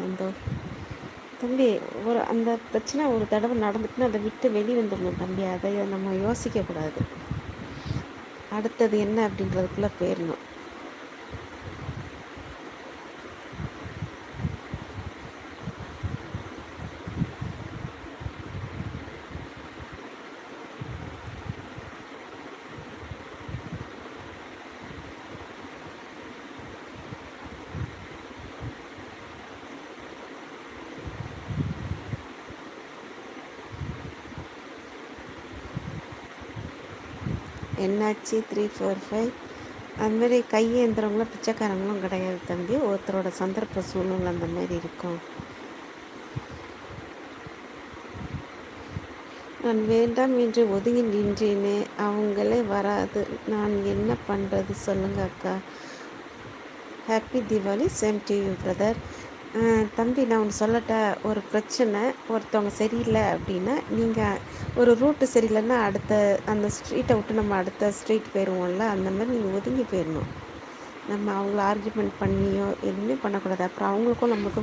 அந்த தம்பி அந்த பிரச்சனை ஒரு தடவை நடந்துட்டுன்னா அதை விட்டு வெளி வந்துடணும் தம்பி. அதை நம்ம யோசிக்கக்கூடாது. அடுத்தது என்ன அப்படின்றதுக்குள்ளே போயிடணும். என்னாச்சு 345 அதுமாரி கையேந்திரவங்களும் பிச்சைக்காரங்களும் கிடையாது தம்பி. ஒருத்தரோட சந்தர்ப்ப சூழ்நிலை அந்த மாதிரி இருக்கும். நான் வேண்டாம் என்று ஒதுங்கி நின்றேனே, அவங்களே வராது. நான் என்ன பண்ணுறது சொல்லுங்க அக்கா. Happy Deepavali. Same to you brother. தம்பி நான் ஒன்று சொல்லட்டா, ஒரு பிரச்சனை ஒருத்தவங்க சரியில்லை அப்படின்னா நீங்கள் ஒரு ரூட்டு சரியில்லைன்னா அடுத்த அந்த ஸ்ட்ரீட்டை விட்டு நம்ம அடுத்த ஸ்ட்ரீட் போயிடுவோம்ல, அந்த மாதிரி நீங்கள் ஒதுங்கி போயிடணும். நம்ம அவங்கள ஆர்கியூமெண்ட் பண்ணியோ எதுவுமே பண்ணக்கூடாது. அப்புறம் அவங்களுக்கும் நம்மளுக்கும்